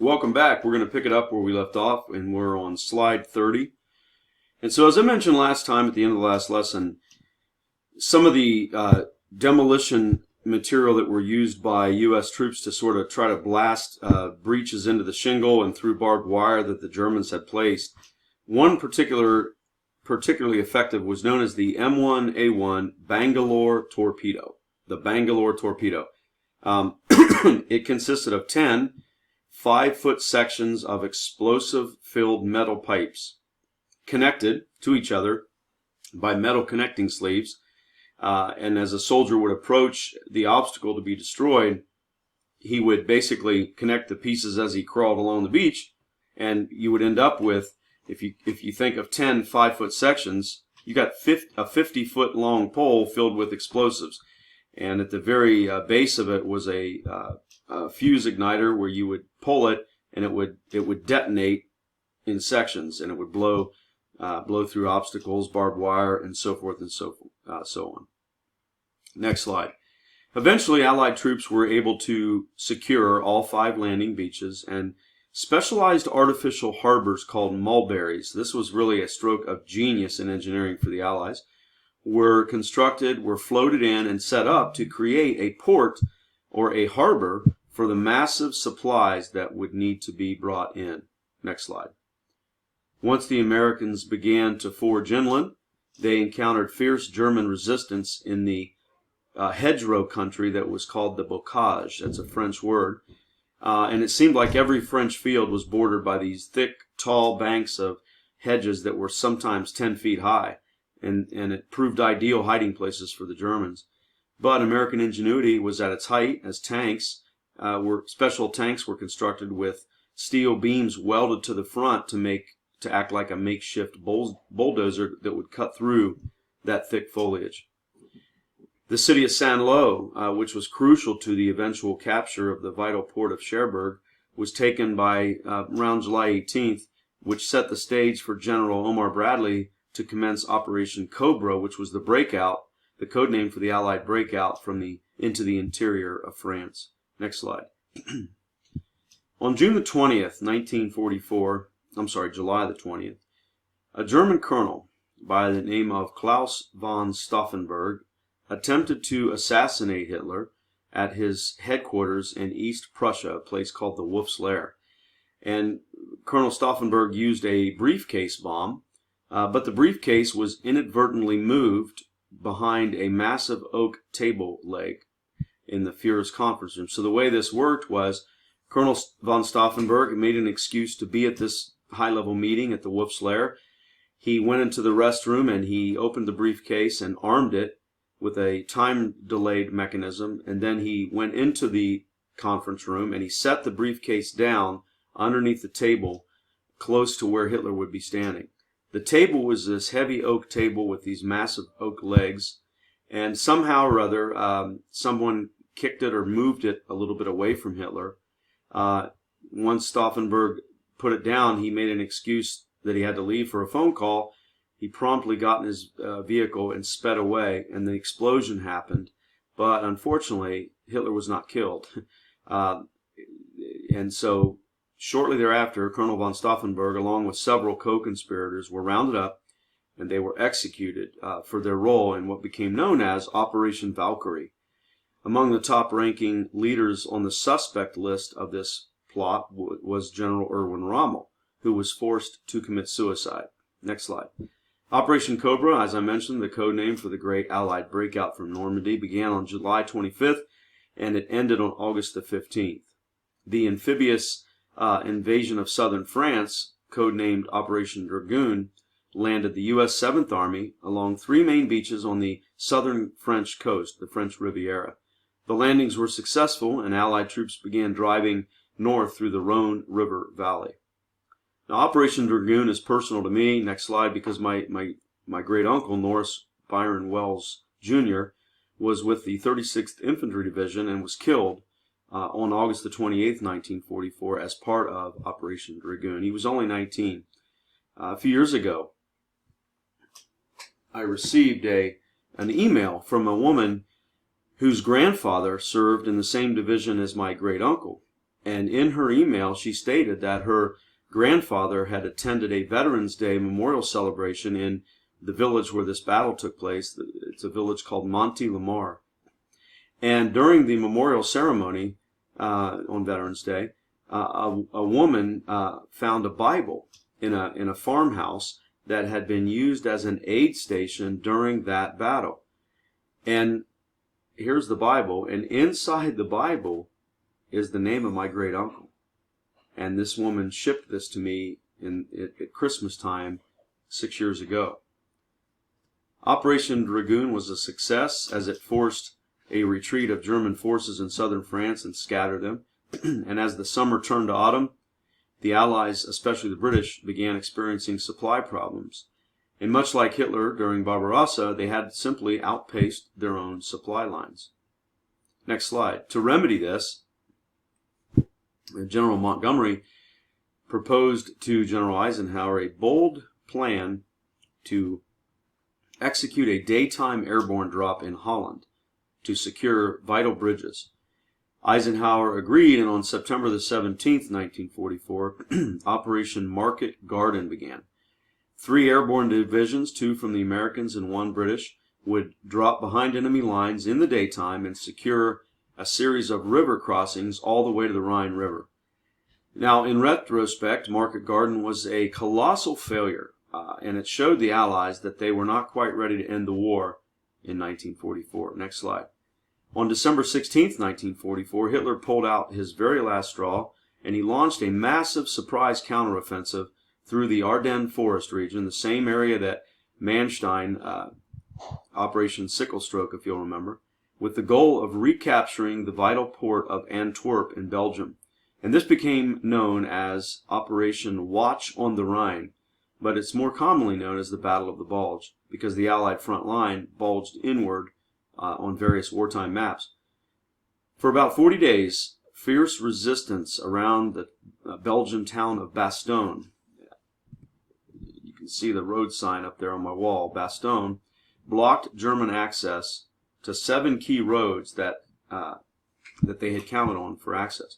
Welcome back. We're going to pick it up where we left off, and we're on slide 30. And so as I mentioned last time at the end of the last lesson, some of the demolition material that were used by U.S. troops to sort of try to blast breaches into the shingle and through barbed wire that the Germans had placed, one particularly effective was known as the M1A1 Bangalore torpedo. The Bangalore torpedo. It consisted of 10 5-foot sections of explosive-filled metal pipes connected to each other by metal connecting sleeves. And as a soldier would approach the obstacle to be destroyed, he would basically connect the pieces as he crawled along the beach, and you would end up with, if you think of 10 5-foot sections, you got a 50-foot long pole filled with explosives. And at the very base of it was a fuse igniter where you would pull it, and it would detonate in sections, and it would blow through obstacles, barbed wire, and so forth and so on. Next slide. Eventually, Allied troops were able to secure all 5 landing beaches, and specialized artificial harbors called mulberries, this was really a stroke of genius in engineering for the Allies, were constructed, were floated in, and set up to create a port or a harbor for the massive supplies that would need to be brought in. Next slide. Once the Americans began to forge inland, they encountered fierce German resistance in the hedgerow country that was called the bocage. That's a French word. And it seemed like every French field was bordered by these thick, tall banks of hedges that were sometimes 10 feet high. And it proved ideal hiding places for the Germans. But American ingenuity was at its height as special tanks were constructed with steel beams welded to the front to act like a makeshift bulldozer that would cut through that thick foliage. The city of Saint-Lô, which was crucial to the eventual capture of the vital port of Cherbourg, was taken by around July 18th, which set the stage for General Omar Bradley to commence Operation Cobra, which was the breakout, the code name for the Allied breakout into the interior of France. Next slide. On June the 20th, 1944, July the 20th, a German colonel by the name of Klaus von Stauffenberg attempted to assassinate Hitler at his headquarters in East Prussia, a place called the Wolf's Lair. And Colonel Stauffenberg used a briefcase bomb, but the briefcase was inadvertently moved behind a massive oak table leg in the Führer's conference room. So the way this worked was Colonel von Stauffenberg made an excuse to be at this high-level meeting at the Wolf's Lair. He went into the restroom and he opened the briefcase and armed it with a time-delayed mechanism, and then he went into the conference room and he set the briefcase down underneath the table close to where Hitler would be standing. The table was this heavy oak table with these massive oak legs, and somehow or other, someone kicked it or moved it a little bit away from Hitler. Once Stauffenberg put it down, he made an excuse that he had to leave for a phone call. He promptly got in his vehicle and sped away, and the explosion happened. But unfortunately, Hitler was not killed. And so shortly thereafter, Colonel von Stauffenberg, along with several co-conspirators, were rounded up, and they were executed for their role in what became known as Operation Valkyrie. Among the top-ranking leaders on the suspect list of this plot was General Erwin Rommel, who was forced to commit suicide. Next slide. Operation Cobra, as I mentioned, the code name for the great Allied breakout from Normandy, began on July 25th, and it ended on August the 15th. The amphibious invasion of southern France, codenamed Operation Dragoon, landed the U.S. 7th Army along 3 main beaches on the southern French coast, the French Riviera. The landings were successful, and Allied troops began driving north through the Rhone River Valley. Now, Operation Dragoon is personal to me. Next slide, because my great uncle, Norris Byron Wells Jr., was with the 36th Infantry Division and was killed on August the 28th, 1944, as part of Operation Dragoon. He was only 19. A few years ago, I received an email from a woman whose grandfather served in the same division as my great uncle. And in her email, she stated that her grandfather had attended a Veterans Day memorial celebration in the village where this battle took place. It's a village called Monte Lamar. And during the memorial ceremony on Veterans Day, a woman found a Bible in a farmhouse that had been used as an aid station during that battle. And here's the Bible, and inside the Bible is the name of my great uncle. And this woman shipped this to me at Christmas time 6 years ago. Operation Dragoon was a success as it forced a retreat of German forces in southern France and scattered them. And as the summer turned to autumn, the Allies, especially the British, began experiencing supply problems. And much like Hitler during Barbarossa, they had simply outpaced their own supply lines. Next slide. To remedy this, General Montgomery proposed to General Eisenhower a bold plan to execute a daytime airborne drop in Holland to secure vital bridges. Eisenhower agreed, and on September the 17th, 1944, Operation Market Garden began. 3 airborne divisions, 2 from the Americans and 1 British, would drop behind enemy lines in the daytime and secure a series of river crossings all the way to the Rhine River. Now, in retrospect, Market Garden was a colossal failure, and it showed the Allies that they were not quite ready to end the war in 1944. Next slide. On December 16, 1944, Hitler pulled out his very last straw, and he launched a massive surprise counteroffensive through the Ardennes forest region, the same area that Manstein, Operation Sickle Stroke, if you'll remember, with the goal of recapturing the vital port of Antwerp in Belgium. And this became known as Operation Watch on the Rhine, but it's more commonly known as the Battle of the Bulge, because the Allied front line bulged inward on various wartime maps. For about 40 days, fierce resistance around the Belgian town of Bastogne. You can see the road sign up there on my wall, Bastogne, blocked German access to 7 key roads that they had counted on for access.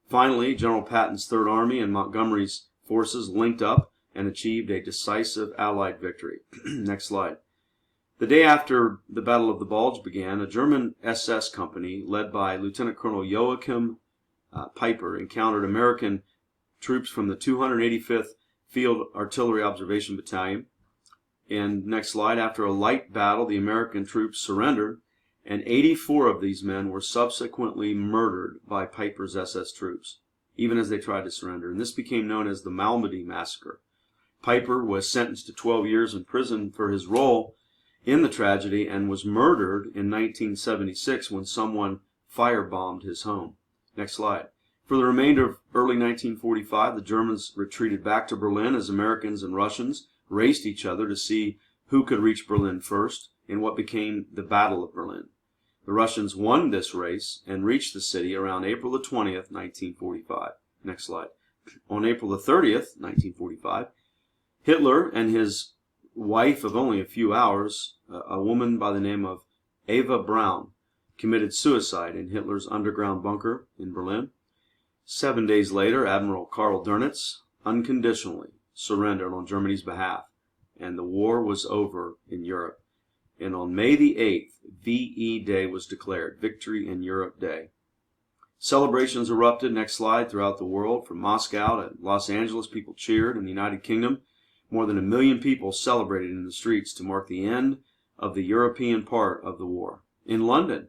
Finally, General Patton's Third Army and Montgomery's forces linked up and achieved a decisive Allied victory. Next slide. The day after the Battle of the Bulge began, a German SS company led by Lieutenant Colonel Joachim Piper encountered American troops from the 285th Field Artillery Observation Battalion. And next slide, after a light battle, the American troops surrendered, and 84 of these men were subsequently murdered by Piper's SS troops, even as they tried to surrender. And this became known as the Malmedy Massacre. Piper was sentenced to 12 years in prison for his role in the tragedy and was murdered in 1976 when someone firebombed his home. Next slide. For the remainder of early 1945, the Germans retreated back to Berlin as Americans and Russians raced each other to see who could reach Berlin first in what became the Battle of Berlin. The Russians won this race and reached the city around April the 20th, 1945. Next slide. On April the 30th, 1945, Hitler and his wife of only a few hours, a woman by the name of Eva Braun, committed suicide in Hitler's underground bunker in Berlin. 7 days later, Admiral Karl Dönitz unconditionally surrendered on Germany's behalf, and the war was over in Europe. And on May the 8th, VE Day was declared, Victory in Europe Day. Celebrations erupted, next slide, throughout the world. From Moscow to Los Angeles, people cheered. In the United Kingdom, more than 1 million people celebrated in the streets to mark the end of the European part of the war. In London,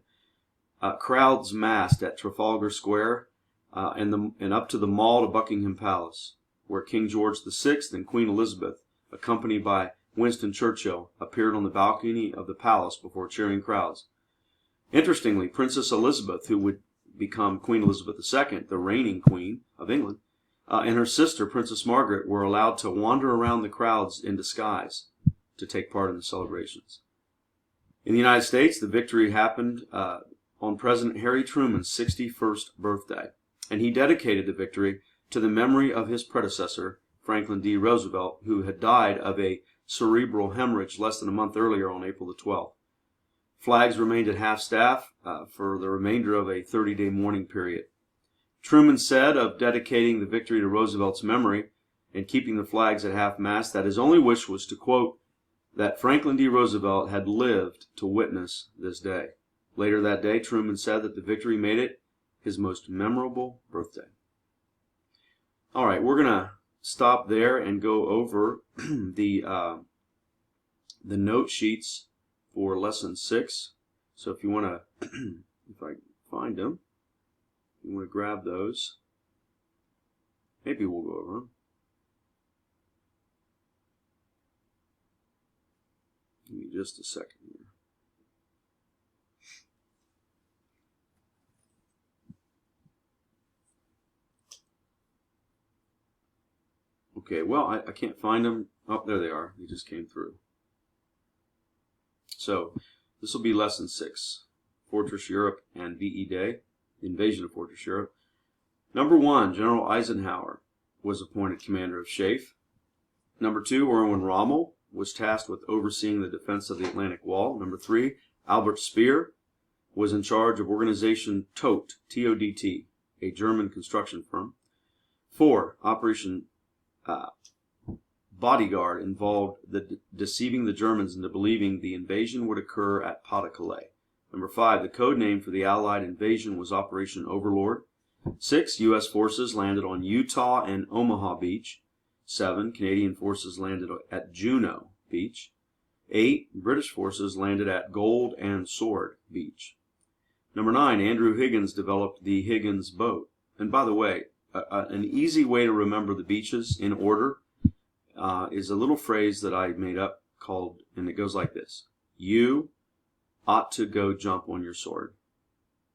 crowds massed at Trafalgar Square and up to the Mall to Buckingham Palace, where King George VI and Queen Elizabeth, accompanied by Winston Churchill, appeared on the balcony of the palace before cheering crowds. Interestingly, Princess Elizabeth, who would become Queen Elizabeth II, the reigning Queen of England, and her sister, Princess Margaret, were allowed to wander around the crowds in disguise to take part in the celebrations. In the United States, the victory happened on President Harry Truman's 61st birthday, and he dedicated the victory to the memory of his predecessor, Franklin D. Roosevelt, who had died of a cerebral hemorrhage less than a month earlier on April the 12th. Flags remained at half-staff for the remainder of a 30-day mourning period. Truman said of dedicating the victory to Roosevelt's memory and keeping the flags at half-mast that his only wish was to, quote, that Franklin D. Roosevelt had lived to witness this day. Later that day, Truman said that the victory made it his most memorable birthday. All right, we're going to stop there and go over the note sheets for Lesson 6. So if you want to, if I can find them, you want to grab those. Maybe we'll go over them. Give me just a second here. Okay, well, I can't find them. Oh, there they are. They just came through. So, this will be Lesson 6, Fortress Europe and VE Day, the invasion of Fortress Europe. Number 1, General Eisenhower was appointed commander of SHAEF. Number 2, Erwin Rommel was tasked with overseeing the defense of the Atlantic Wall. Number 3, Albert Speer was in charge of Organization TOT, T-O-D-T, a German construction firm. 4, Operation Bodyguard involved deceiving the Germans into believing the invasion would occur at Pas-de-Calais. Number 5, the code name for the Allied invasion was Operation Overlord. 6, U.S. forces landed on Utah and Omaha Beach. 7, Canadian forces landed at Juno Beach. 8, British forces landed at Gold and Sword Beach. Number 9, Andrew Higgins developed the Higgins boat. And by the way, an easy way to remember the beaches in order is a little phrase that I made up called, and it goes like this. You ought to go jump on your sword.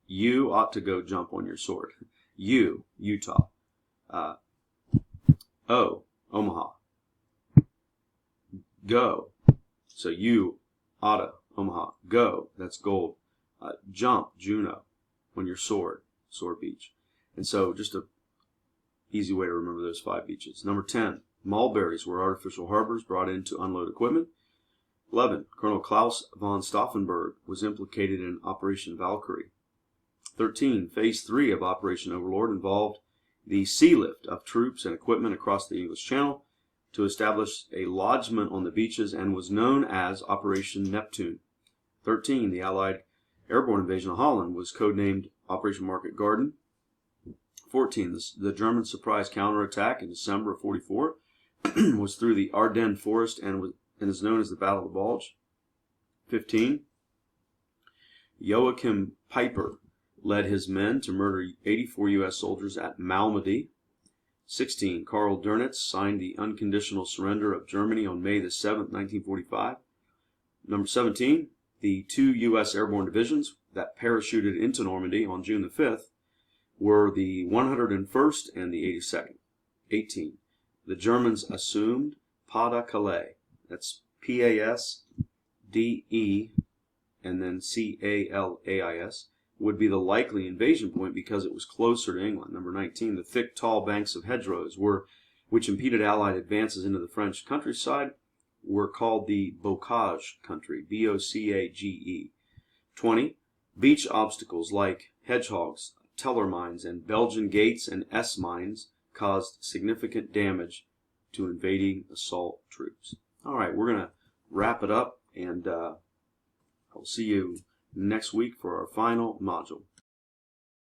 You ought to go jump on your sword. U, Utah. O, Omaha. Go. So you, oughta, Omaha. Go, that's Gold. Jump, Juno, on your sword, Sword Beach. And so just a easy way to remember those 5 beaches. Number 10, mulberries were artificial harbors brought in to unload equipment. 11, Colonel Klaus von Stauffenberg was implicated in Operation Valkyrie. 13, Phase 3 of Operation Overlord involved the sea lift of troops and equipment across the English Channel to establish a lodgment on the beaches and was known as Operation Neptune. 13, the Allied airborne invasion of Holland was codenamed Operation Market Garden. 14, the German surprise counterattack in December of 44 was through the Ardennes forest and is known as the Battle of the Bulge. 15, Joachim Peiper led his men to murder 84 U.S. soldiers at Malmedy. 16, Karl Dönitz signed the unconditional surrender of Germany on May the 7th, 1945. Number 17, the 2 U.S. airborne divisions that parachuted into Normandy on June the 5th were the 101st and the 82nd. 18, the Germans assumed Pas-de-Calais. That's P-A-S-D-E and then C-A-L-A-I-S would be the likely invasion point because it was closer to England. Number 19, the thick, tall banks of hedgerows which impeded Allied advances into the French countryside were called the bocage country, B-O-C-A-G-E. 20, beach obstacles like hedgehogs, Teller mines, and Belgian gates and S mines caused significant damage to invading assault troops. All right, we're going to wrap it up, and I'll see you next week for our final module.